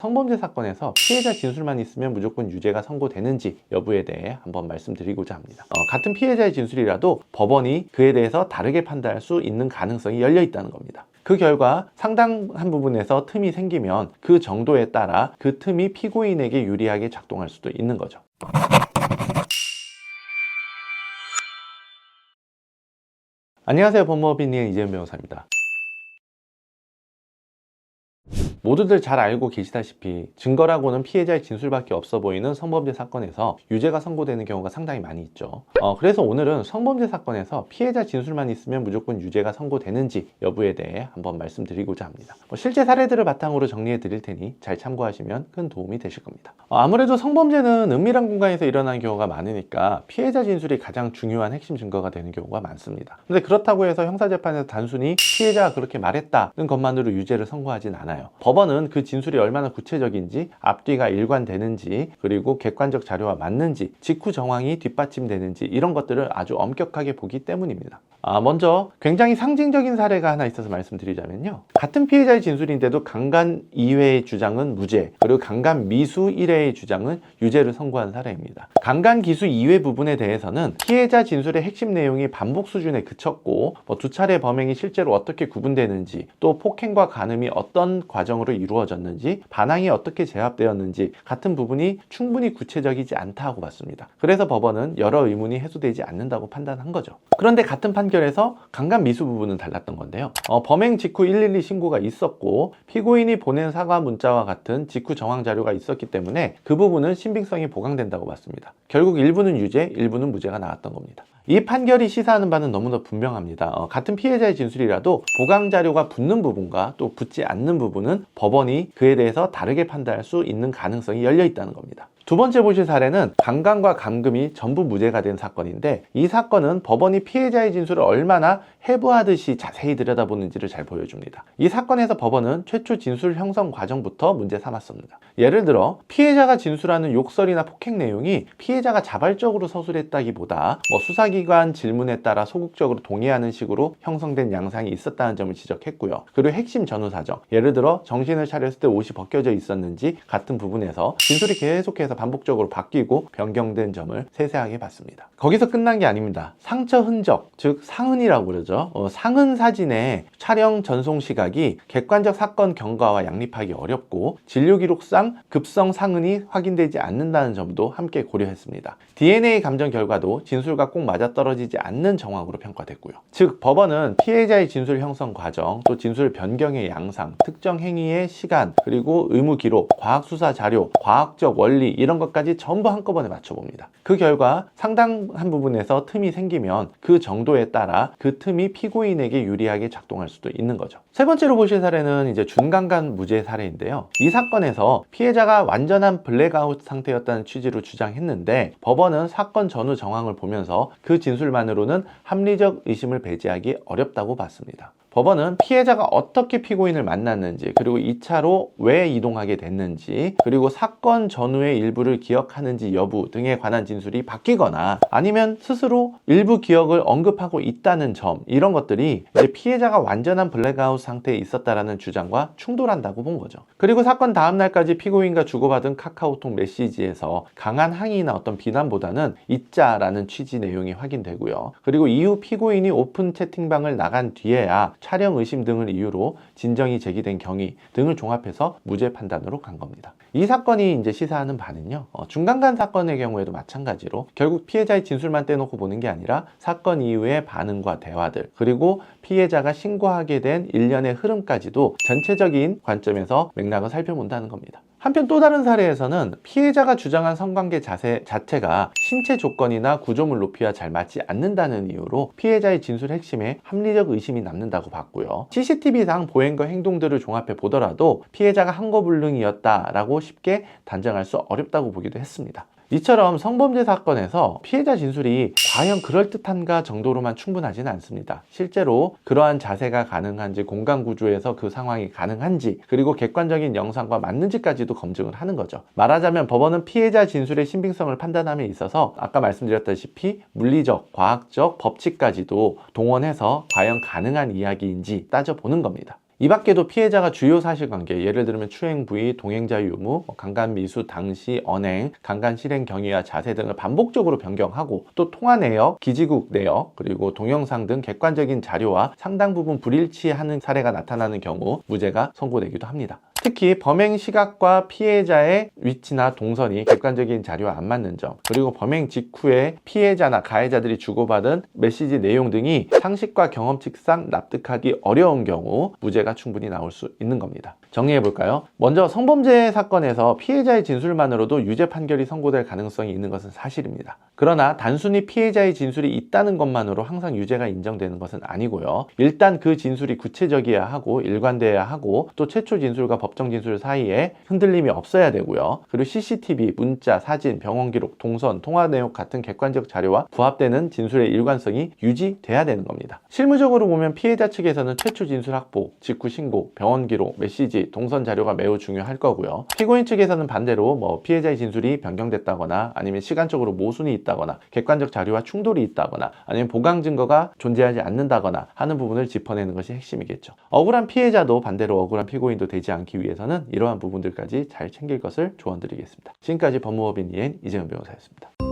성범죄 사건에서 피해자 진술만 있으면 무조건 유죄가 선고되는지 여부에 대해 한번 말씀드리고자 합니다. 같은 피해자의 진술이라도 법원이 그에 대해서 다르게 판단할 수 있는 가능성이 열려 있다는 겁니다. 그 결과 상당한 부분에서 틈이 생기면 그 정도에 따라 그 틈이 피고인에게 유리하게 작동할 수도 있는 거죠. 안녕하세요. 법무법인의 이재현 변호사입니다. 모두들 잘 알고 계시다시피 증거라고는 피해자의 진술밖에 없어 보이는 성범죄 사건에서 유죄가 선고되는 경우가 상당히 많이 있죠. 그래서 오늘은 성범죄 사건에서 피해자 진술만 있으면 무조건 유죄가 선고되는지 여부에 대해 한번 말씀드리고자 합니다. 실제 사례들을 바탕으로 정리해 드릴 테니 잘 참고하시면 큰 도움이 되실 겁니다. 아무래도 성범죄는 은밀한 공간에서 일어나는 경우가 많으니까 피해자 진술이 가장 중요한 핵심 증거가 되는 경우가 많습니다. 근데 그렇다고 해서 형사재판에서 단순히 피해자가 그렇게 말했다는 것만으로 유죄를 선고하진 않아요. 법원은 그 진술이 얼마나 구체적인지, 앞뒤가 일관되는지, 그리고 객관적 자료와 맞는지, 직후 정황이 뒷받침되는지 이런 것들을 아주 엄격하게 보기 때문입니다. 먼저 굉장히 상징적인 사례가 하나 있어서 말씀드리자면요. 같은 피해자의 진술인데도 강간 2회의 주장은 무죄, 그리고 강간 미수 1회의 주장은 유죄를 선고한 사례입니다. 강간 기수 2회 부분에 대해서는 피해자 진술의 핵심 내용이 반복 수준에 그쳤고 두 차례 범행이 실제로 어떻게 구분되는지, 또 폭행과 간음이 어떤 과정으로 이루어졌는지, 반항이 어떻게 제압되었는지 같은 부분이 충분히 구체적이지 않다고 봤습니다. 그래서 법원은 여러 의문이 해소되지 않는다고 판단한 거죠. 그런데 같은 판결에서 강간 미수 부분은 달랐던 건데요. 범행 직후 112 신고가 있었고 피고인이 보낸 사과 문자와 같은 직후 정황 자료가 있었기 때문에 그 부분은 신빙성이 보강된다고 봤습니다. 결국 일부는 유죄, 일부는 무죄가 나왔던 겁니다. 이 판결이 시사하는 바는 너무나 분명합니다. 같은 피해자의 진술이라도 보강 자료가 붙는 부분과 또 붙지 않는 부분은 법원이 그에 대해서 다르게 판단할 수 있는 가능성이 열려 있다는 겁니다. 두 번째 보실 사례는 강간과 감금이 전부 무죄가 된 사건인데, 이 사건은 법원이 피해자의 진술을 얼마나 해부하듯이 자세히 들여다보는지를 잘 보여줍니다. 이 사건에서 법원은 최초 진술 형성 과정부터 문제 삼았습니다. 예를 들어 피해자가 진술하는 욕설이나 폭행 내용이 피해자가 자발적으로 서술했다기보다 수사기관 질문에 따라 소극적으로 동의하는 식으로 형성된 양상이 있었다는 점을 지적했고요. 그리고 핵심 전후 사정, 예를 들어 정신을 차렸을 때 옷이 벗겨져 있었는지 같은 부분에서 진술이 계속해서 반복적으로 바뀌고 변경된 점을 세세하게 봤습니다. 거기서 끝난 게 아닙니다. 상처 흔적, 즉 상흔이라고 그러죠. 상흔 사진의 촬영 전송 시각이 객관적 사건 경과와 양립하기 어렵고 진료기록상 급성 상흔이 확인되지 않는다는 점도 함께 고려했습니다. DNA 감정 결과도 진술과 꼭 맞아떨어지지 않는 정황으로 평가됐고요. 즉 법원은 피해자의 진술 형성 과정, 또 진술 변경의 양상, 특정 행위의 시간, 그리고 의무 기록, 과학 수사 자료, 과학적 원리 이런 것까지 전부 한꺼번에 맞춰봅니다. 그 결과 상당한 부분에서 틈이 생기면 그 정도에 따라 그 틈이 피고인에게 유리하게 작동할 수도 있는 거죠. 세 번째로 보실 사례는 이제 준강간 무죄 사례인데요. 이 사건에서 피해자가 완전한 블랙아웃 상태였다는 취지로 주장했는데 법원은 사건 전후 정황을 보면서 그 진술만으로는 합리적 의심을 배제하기 어렵다고 봤습니다. 법원은 피해자가 어떻게 피고인을 만났는지, 그리고 2차로 왜 이동하게 됐는지, 그리고 사건 전후의 일부를 기억하는지 여부 등에 관한 진술이 바뀌거나 아니면 스스로 일부 기억을 언급하고 있다는 점, 이런 것들이 이제 피해자가 완전한 블랙아웃 상태에 있었다라는 주장과 충돌한다고 본 거죠. 그리고 사건 다음 날까지 피고인과 주고받은 카카오톡 메시지에서 강한 항의나 어떤 비난보다는 잊자라는 취지 내용이 확인되고요. 그리고 이후 피고인이 오픈 채팅방을 나간 뒤에야 촬영 의심 등을 이유로 진정이 제기된 경위 등을 종합해서 무죄 판단으로 간 겁니다. 이 사건이 이제 시사하는 바는요, 준강간 사건의 경우에도 마찬가지로 결국 피해자의 진술만 떼놓고 보는 게 아니라 사건 이후의 반응과 대화들, 그리고 피해자가 신고하게 된 일련의 흐름까지도 전체적인 관점에서 맥락을 살펴본다는 겁니다. 한편 또 다른 사례에서는 피해자가 주장한 성관계 자체가 신체 조건이나 구조물 높이와 잘 맞지 않는다는 이유로 피해자의 진술 핵심에 합리적 의심이 남는다고 봤고요. CCTV상 보행과 행동들을 종합해 보더라도 피해자가 항거불능이었다라고 쉽게 단정할 수 어렵다고 보기도 했습니다. 이처럼 성범죄 사건에서 피해자 진술이 과연 그럴듯한가 정도로만 충분하지는 않습니다. 실제로 그러한 자세가 가능한지, 공간 구조에서 그 상황이 가능한지, 그리고 객관적인 영상과 맞는지까지도 검증을 하는 거죠. 말하자면 법원은 피해자 진술의 신빙성을 판단함에 있어서 아까 말씀드렸다시피 물리적, 과학적, 법칙까지도 동원해서 과연 가능한 이야기인지 따져보는 겁니다. 이 밖에도 피해자가 주요 사실관계, 예를 들면 추행 부위, 동행자 유무, 강간 미수, 당시, 언행, 강간 실행 경위와 자세 등을 반복적으로 변경하고 또 통화 내역, 기지국 내역, 그리고 동영상 등 객관적인 자료와 상당 부분 불일치하는 사례가 나타나는 경우 무죄가 선고되기도 합니다. 특히 범행 시각과 피해자의 위치나 동선이 객관적인 자료와 안 맞는 점, 그리고 범행 직후에 피해자나 가해자들이 주고받은 메시지 내용 등이 상식과 경험칙상 납득하기 어려운 경우 무죄가 충분히 나올 수 있는 겁니다. 정리해볼까요? 먼저 성범죄 사건에서 피해자의 진술만으로도 유죄 판결이 선고될 가능성이 있는 것은 사실입니다. 그러나 단순히 피해자의 진술이 있다는 것만으로 항상 유죄가 인정되는 것은 아니고요. 일단 그 진술이 구체적이어야 하고 일관되어야 하고 또 최초 진술과 법정 진술 사이에 흔들림이 없어야 되고요. 그리고 CCTV, 문자, 사진, 병원 기록, 동선, 통화 내용 같은 객관적 자료와 부합되는 진술의 일관성이 유지돼야 되는 겁니다. 실무적으로 보면 피해자 측에서는 최초 진술 확보, 직후 신고, 병원 기록, 메시지, 동선 자료가 매우 중요할 거고요. 피고인 측에서는 반대로 피해자의 진술이 변경됐다거나 아니면 시간적으로 모순이 있다거나 객관적 자료와 충돌이 있다거나 아니면 보강 증거가 존재하지 않는다거나 하는 부분을 짚어내는 것이 핵심이겠죠. 억울한 피해자도 반대로 억울한 피고인도 되지 않기 위해서는 이러한 부분들까지 잘 챙길 것을 조언드리겠습니다. 지금까지 법무법인 이엔 이재훈 변호사였습니다.